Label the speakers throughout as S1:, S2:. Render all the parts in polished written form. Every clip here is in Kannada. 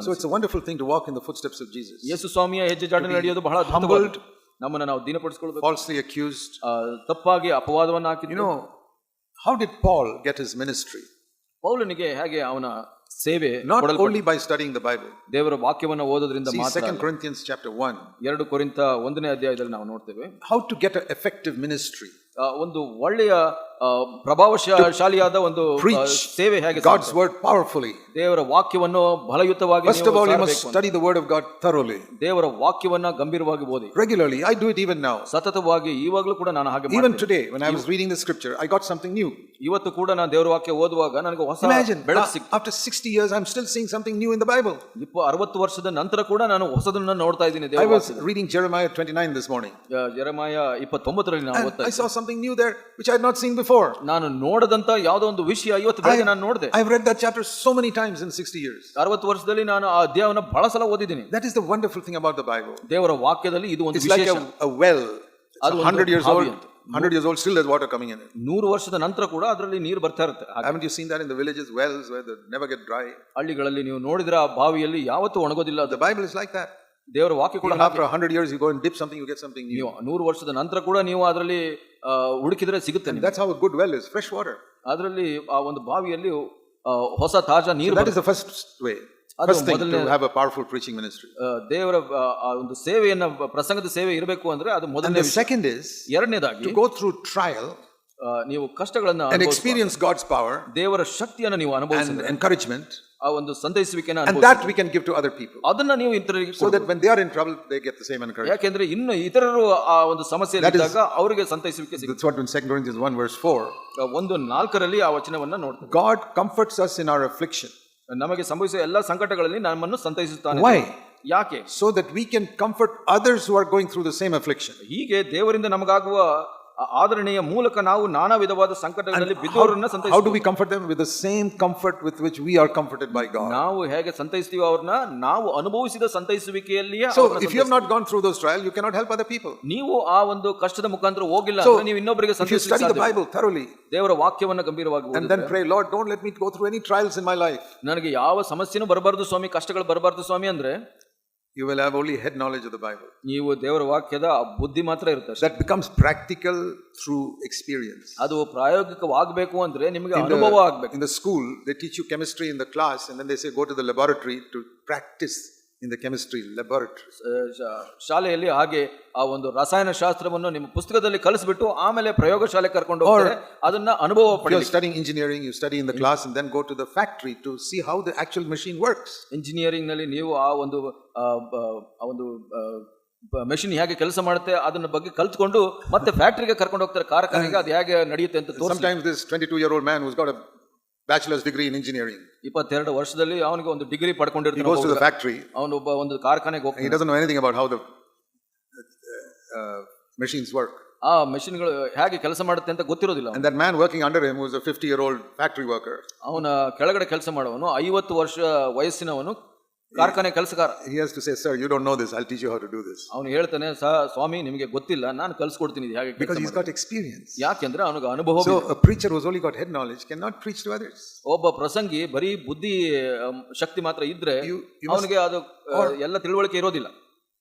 S1: So it's a wonderful thing to walk in the footsteps of Jesus.
S2: ಯೇಸು ಸ್ವಾಮಿಯ ಹೆಜ್ಜೆ ಜಾಡಿನಲ್ಲಿ ನಡೆಯೋದು ಬಹಳ
S1: Humbled,
S2: ನಮ್ಮನ್ನು ನಾವು ದೀನಪಡಿಸಿಕೊಳ್ಳಬೇಕು.
S1: falsely accused.
S2: ತಪ್ಪಾಗಿ ಅಪವಾದವನ್ನು ಹಾಕಿದ್ರು.
S1: You know, how did Paul get his ministry?
S2: ಪೌಲನಿಗೆ ಹೇಗೆ ಅವನ ಸೇವೆ
S1: Not only by studying the Bible.
S2: ದೇವರ ವಾಕ್ಯವನ್ನು ಓದೋದ್ರಿಂದ
S1: See
S2: ಮಾತ್ರ.
S1: 2 Corinthians chapter 1.
S2: 2 ಕೊರಿಂಥ 1ನೇ ಅಧ್ಯಾಯದಲ್ಲಿ ನಾವು ನೋಡ್ತೇವೆ
S1: How to get an effective ministry.
S2: ಒಂದು ಒಳ್ಳೆಯ ಪ್ರಭಾವಶಾಲಿಯಾದ ಒಂದು ಸೇವೆ ಹೇಗೆ
S1: God's word powerfully.
S2: ದೇವರ ವಾಕ್ಯವನ್ನು ಬಲಯುತವಾಗಿ
S1: First of all, you must study the word of God thoroughly.
S2: ದೇವರ ವಾಕ್ಯವನ್ನ ಗಂಭೀರವಾಗಿ ಓದಿ.
S1: Regularly. I do it even now.
S2: ಸತತವಾಗಿ ಈವಾಗಲೂ ಕೂಡ ನಾನು ಹಾಗೆ ಮಾಡ್ತೀನಿ.
S1: Even today when I was reading the scripture, I got something new.
S2: ಇವತ್ತು ಕೂಡ ನಾನು ದೇವರ ವಾಕ್ಯ ಓದುವಾಗ ನನಗೆ ಹೊಸ ಬೆಳಕು ಸಿಕ್ತು.
S1: After 60 years I'm still seeing something new in the Bible.
S2: 60 ವರ್ಷದ ನಂತರ ಕೂಡ ನಾನು ಹೊಸದನ್ನು ನೋಡ್ತಾ ಇದ್ದೀನಿ ದೇವರ
S1: ವಾಕ್ಯದಲ್ಲಿ. I was reading Jeremiah 29 this morning.
S2: ಯೆರೆಮೀಯ 29 ರಲ್ಲಿ ನಾನು ಓದ್ತಾ
S1: ಇದ್ದೆ. I saw something new there which I had not seen before.
S2: ನಾನು ನೋಡದಂತ ಯಾವುದೋ ಒಂದು ವಿಷಯ ಇವತ್ತು ಬೆಳಗ್ಗೆ ನಾನು ನೋಡಿದೆ.
S1: I've read that chapter so many times in 60 years.
S2: 60 ವರ್ಷದಲ್ಲಿ ನಾನು ಆ ಅಧ್ಯಾಯವನ್ನು ಬಹಳ ಸಲ ಓದಿದ್ದೀನಿ.
S1: That is the wonderful thing about the Bible.
S2: ದೇವರ ವಾಕ್ಯದಲ್ಲಿ ಇದು ಒಂದು
S1: ವಿಶೇಷ. It's like a well.
S2: ಅದು
S1: 100 years old. 100 years old, still there's water coming in it.
S2: 100 ವರ್ಷದ ನಂತರ ಕೂಡ ಅದರಲ್ಲಿ ನೀರು ಬರ್ತಾ ಇರುತ್ತೆ.
S1: Haven't you seen that in the villages, wells where they never get dry?
S2: ಹಳ್ಳಿಗಳಲ್ಲಿ ನೀವು ನೋಡಿದ್ರೆ ಆ ಬಾವಿಯಲ್ಲಿ ಯಾವತ್ತೂ ಒಣಗೋದಿಲ್ಲ.
S1: The Bible is like that.
S2: ದೇವರ ವಾಕ್ಯ ಕೂಡ
S1: after 100 years you go and dip something, you get something new.
S2: 100 ವರ್ಷದ ನಂತರ ಕೂಡ ನೀವು ಅದರಲ್ಲಿ ಹುಡುಕಿದ್ರೆ ಸಿಗುತ್ತೆ.
S1: That's how a good well is, fresh water.
S2: ಅದರಲ್ಲಿ ಆ ಒಂದು ಬಾವಿಯಲ್ಲಿ ಹೊಸ ತಾಜಾ ನೀರು.
S1: That is the first way. First thing to have a powerful preaching ministry.
S2: ದೇವರ ಒಂದು ಸೇವೆಯನ್ನ ಪ್ರಸಂಗದ ಸೇವೆ ಇರಬೇಕು ಅಂದ್ರೆ ಅದು ಮೊದಲನೇ.
S1: The second is
S2: ಎರಡನೇದಾಗಿ
S1: to go through trial.
S2: ನೀವು ಕಷ್ಟಗಳನ್ನ
S1: and experience God's power.
S2: ದೇವರ ಶಕ್ತಿಯನ್ನು ನೀವು ಅನುಭವಿಸಿದ್ರೆ.
S1: and encouragement.
S2: ಆ ಒಂದು ಸಂತೈಸುವಿಕೆನ
S1: and that we can give to other people.
S2: ಅದನ್ನ ನೀವು ಇತರರಿಗೆ
S1: so that when they are in trouble they get the same encouragement.
S2: ಯಾಕೆಂದ್ರೆ ಇನ್ನು ಇತರರು ಆ ಒಂದು ಸಮಸ್ಯೆಯಲ್ಲಿ ಇದ್ದಾಗ ಅವರಿಗೆ ಸಂತೈಸುವಿಕೆ ಸಿಗುತ್ತೆ.
S1: That's what in 2 Corinthians 1 verse 4.
S2: 1:4 ಆ ವಚನವನ್ನ ನೋಡ್ತೀವಿ.
S1: God comforts us in our affliction.
S2: ನಮಗೆ ಸಂಭವಿಸುವ ಎಲ್ಲ ಸಂಕಟಗಳಲ್ಲಿ ನಮ್ಮನ್ನು ಸಂತೈಸುತ್ತಾನೆ.
S1: Why?
S2: ಯಾಕೆ?
S1: So that we can comfort others who are going through the same affliction.
S2: ಹೀಗೆ ದೇವರಿಂದ ನಮಗಾಗುವ ಆದರಣೆಯ ಮೂಲಕ ನಾವು ನಾನಾ ವಿಧವಾದ ಸಂಕಟಗಳಲ್ಲಿ ಬಿದ್ದವರನ್ನ ಸಂತೈಸುತ್ತೇವೆ.
S1: How do we comfort them? With the same comfort with which we are comforted by God.
S2: ನಾವು ಹೇಗೆ ಸಂತೈಸ್ತೀವಿ ಅವರನ್ನ ನಾವು ಅನುಭವಿಸಿದ ಸಂತೈಸುವಿಕೆಯಲ್ಲಿಯೇ.
S1: So if you have not gone through those trials, you cannot help other people.
S2: ನೀವು ಆ ಒಂದು ಕಷ್ಟದ ಮುಖಾಂತರ ಹೋಗಿಲ್ಲ ಅಂದ್ರೆ ನೀವು ಇನ್ನೊಬ್ಬರಿಗೆ ಸಂತೈಸಲಿಕ್ಕೆ ಸಾಧ್ಯ.
S1: If you study the Bible thoroughly,
S2: ದೇವರ ವಾಕ್ಯವನ್ನ ಗಂಭೀರವಾಗಿ ಓದಿ,
S1: and then pray, Lord, don't let me go through any trials in my life.
S2: ನನಗೆ ಯಾವ ಸಮಸ್ಯೆನೂ ಬರಬಾರದು ಸ್ವಾಮಿ, ಕಷ್ಟಗಳು ಬರಬಾರದು ಸ್ವಾಮಿ ಅಂದ್ರೆ
S1: you will have only head knowledge of the Bible.
S2: ನೀವು ದೇವರ ವಾಕ್ಯದ ಬುದ್ಧಿ ಮಾತ್ರ ಇರುತ್ತೆ.
S1: That becomes practical through experience.
S2: ಅದು ಪ್ರಾಯೋಗಿಕವಾಗಬೇಕು ಅಂದ್ರೆ ನಿಮಗೆ ಅನುಭವ ಆಗಬೇಕು.
S1: In the school they teach you chemistry in the class and then they say go to the laboratory to practice in the chemistry laboratory.
S2: ಶಾಲೆಯಲ್ಲಿ ಹಾಗೆ ಆ ಒಂದು ರಸಾಯನ ಶಾಸ್ತ್ರವನ್ನು ನಿಮ್ಮ ಪುಸ್ತಕದಲ್ಲಿ ಕಲಿಸಿಬಿಟ್ಟು ಆಮೇಲೆ ಪ್ರಯೋಗಶಾಲೆ ಕರ್ಕೊಂಡು ಹೋಗ್ತಾರೆ, ಅದನ್ನ ಅನುಭವ ಪಡೆಯಲಿ.
S1: You're studying engineering, you study in the class and then go to the factory to see how the actual machine works.
S2: Engineering ನಲ್ಲಿ ನೀವು ಆ ಒಂದು ಮೆಷಿನ್ ಹೇಗೆ ಕೆಲಸ ಮಾಡುತ್ತೆ ಅದನ್ನ ಬಗ್ಗೆ ಕಲ್ತ್ಕೊಂಡು ಮತ್ತೆ ಫ್ಯಾಕ್ಟರಿಗೆ ಕರ್ಕೊಂಡು ಹೋಗ್ತಾರೆ, ಕಾರ್ಖಾನೆಗೆ ಅದು ಹೇಗೆ ನಡೆಯುತ್ತೆ ಅಂತ ತೋರಿಸಿ.
S1: Sometimes this 22-year-old man who's got a bachelor's degree in engineering,
S2: 22 ವರ್ಷದಲ್ಲಿ ಅವನಿಗೆ ಒಂದು degree ಪಡ್ಕೊಂಡಿರ್ತಾನೆ,
S1: he goes to the factory,
S2: ಅವನು ಒಂದು ಕಾರ್ಖಾನೆಗೆ ಹೋಗ್ತಾನೆ,
S1: he doesn't know anything about how the machines work.
S2: ಆ ಮೆಷಿನ್ಗಳು ಹೇಗೆ ಕೆಲಸ ಮಾಡುತ್ತೆ ಅಂತ ಗೊತ್ತಿರೋದಿಲ್ಲ.
S1: And that man working under him was a 50-year-old factory worker.
S2: ಅವನ ಕೆಳಗಡೆ ಕೆಲಸ ಮಾಡುವವನು 50 ವರ್ಷ ವಯಸ್ಸಿನವನು ಕಾರ್ಖಾನೆ ಕೆಲಸಗಾರ.
S1: He has to say, sir, you don't know this, I'll teach you how to do this.
S2: ಅವನು ಹೇಳ್ತಾನೆ, ಸ್ವಾಮಿ ನಿಮಗೆ ಗೊತ್ತಿಲ್ಲ, ನಾನು ಕಲಿಸ್ಕೊಡ್ತೀನಿ ಹೇಗೆ.
S1: Because he's got experience.
S2: ಯಾಕೆಂದ್ರೆ ಅವನಿಗೆ ಅನುಭವ.
S1: So a preacher who's only got head knowledge cannot preach to others.
S2: ಒಬ್ಬ ಪ್ರಸಂಗಿ ಬರೀ ಬುದ್ಧಿ ಶಕ್ತಿ ಮಾತ್ರ ಇದ್ರೆ ಅವನಿಗೆ ಅದು ಎಲ್ಲ ತಿಳುವಳಿಕೆ ಇರೋದಿಲ್ಲ.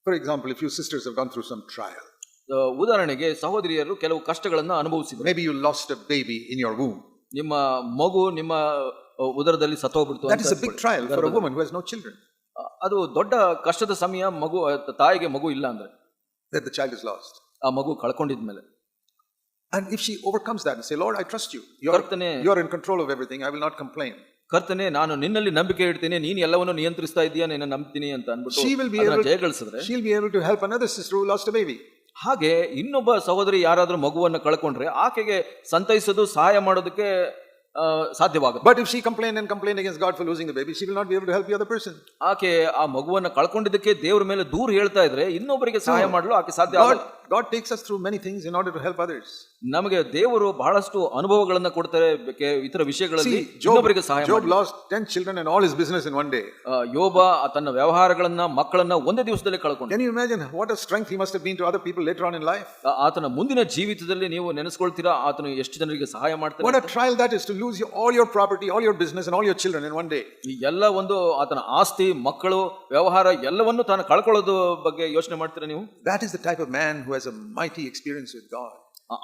S1: For example, if you sisters have gone through some trial,
S2: ಉದಾಹರಣೆಗೆ ಸಹೋದರಿಯರು ಕೆಲವು ಕಷ್ಟಗಳನ್ನ ಅನುಭವಿಸಿದ್ರು.
S1: Maybe you lost a baby in your womb.
S2: ನಿಮ್ಮ ಮಗು ನಿಮ್ಮ ಉದರದಲ್ಲಿ ಸತ್ತೋಗ್ಬಿಡ್ತು.
S1: That is a big trial for a woman who has no children.
S2: ಅದು ದೊಡ್ಡ ಕಷ್ಟದ ಸಮಯ. ಮಗು ತಾಯಿಗೆ ಮಗು ಇಲ್ಲ ಅಂದ್ರೆ
S1: that the child is lost,
S2: ಆ ಮಗು ಕಳ್ಕೊಂಡಿದ್ಮೇಲೆ.
S1: and if she overcomes that and say, Lord, I trust you, you are in control of everything, I will not complain.
S2: ಕರ್ತನೆ, ನಾನು ನಿನ್ನಲ್ಲಿ ನಂಬಿಕೆ ಇಡ್ತೀನಿ, ನೀನು ಎಲ್ಲವನ್ನು ನಿಯಂತ್ರಿಸ್ತಾ ಇದೀಯಾ, ನಿನ್ನ ನಂಬ್ತೀನಿ ಅಂತ ಅನ್ಬಿಟ್ಟು ಜಯಗಳಿಸಿದ್ರೆ
S1: she'll be able to help another sister who lost a baby.
S2: ಹಾಗೆ ಇನ್ನೊಬ್ಬ ಸಹೋದರಿ ಯಾರಾದ್ರೂ ಮಗುವನ್ನು ಕಳ್ಕೊಂಡ್ರೆ ಆಕೆಗೆ ಸಂತೈಸೋದು ಸಹಾಯ ಮಾಡೋದಕ್ಕೆ ಸಾಧ್ಯವಾಗುತ್ತೆ.
S1: But if she complained against God for losing the baby, she will not be able to help the other person.
S2: ಆಕೆ ಆ ಮಗುವನ್ನು ಕಳ್ಕೊಂಡಿದ್ದಕ್ಕೆ ದೇವರ ಮೇಲೆ ದೂರ ಹೇಳ್ತಾ ಇದ್ರೆ ಇನ್ನೊಬ್ಬರಿಗೆ ಸಹಾಯ ಮಾಡಲು ಆಕೆ ಸಾಧ್ಯ ಆಗಲ್ಲ.
S1: God takes us through many things in order to help others.
S2: ನಮಗೆ ದೇವರು ಬಹಳಷ್ಟು ಅನುಭವಗಳನ್ನ ಕೊಡ್ತಾರೆ ಇತರ ವಿಷಯಗಳಲ್ಲಿ
S1: See, Job
S2: ಇನ್ನೊಬ್ಬರಿಗೆ ಸಹಾಯ
S1: Job lost 10 children and all his business in one day.
S2: ಯೋಬ ತನ್ನ ವ್ಯವಹಾರಗಳನ್ನ ಮಕ್ಕಳನ್ನ ಒಂದೇ ದಿವಸದಲ್ಲಿ ಕಳ್ಕೊಂಡ.
S1: Can you imagine what a strength he must have been to other people later on in life?
S2: ಆತನ ಮುಂದಿನ ಜೀವಿತದಲ್ಲಿ ನೀವು ನೆನೆಸ್ಕೊಳ್ತೀರಾ ಆತನು ಎಷ್ಟು ಜನರಿಗೆ ಸಹಾಯ ಮಾಡ್ತಾನೆ.
S1: What a trial that is, to lose all your property, all your business and all your children in one day.
S2: ಈ ಎಲ್ಲ ಒಂದು ಆತನ ಆಸ್ತಿ, ಮಕ್ಕಳು, ವ್ಯವಹಾರ ಎಲ್ಲವನ್ನೂ ತಾನು ಕಳ್ಕೊಳ್ಳೋದು ಬಗ್ಗೆ ಯೋಚನೆ ಮಾಡ್ತೀರಾ ನೀವು?
S1: That is the type of man who has a mighty experience with God.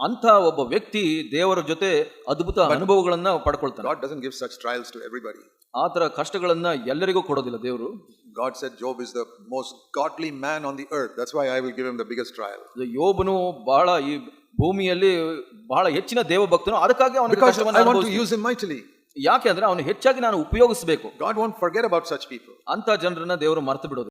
S2: ಅಂತ ಒಬ್ಬ ವ್ಯಕ್ತಿ ದೇವರ ಜೊತೆ ಅದ್ಭುತ ಅನುಭವಗಳನ್ನ ಪಡ್ಕೊಳ್ತಾನೆ.
S1: God doesn't give such trials to everybody.
S2: ಆತರ ಕಷ್ಟಗಳನ್ನ ಎಲ್ಲರಿಗೂ ಕೊಡೋದಿಲ್ಲ ದೇವರು.
S1: God said Job is the most godly man on the earth. That's why I will give him the biggest trial.
S2: ಯೋಬನು ಬಹಳ ಈ ಭೂಮಿಯಲ್ಲಿ ಬಹಳ ಹೆಚ್ಚಿನ ದೇವಭಕ್ತನು, ಅದಕ್ಕಾಗಿ ಅವನಿಗೆ
S1: Because
S2: ಕಷ್ಟವನ್ನು
S1: I want to
S2: ಅನುಭವಿಸ್ತಾನೆ.
S1: use him mightily.
S2: ಯಾಕೆ ಅಂದ್ರೆ ಅವನು ಹೆಚ್ಚಾಗಿ ನಾನು ಉಪಯೋಗಿಸಬೇಕು.
S1: God won't forget about such people.
S2: ಅಂತ ಜನರನ್ನ ದೇವರು ಮರೆತು ಬಿಡೋದು.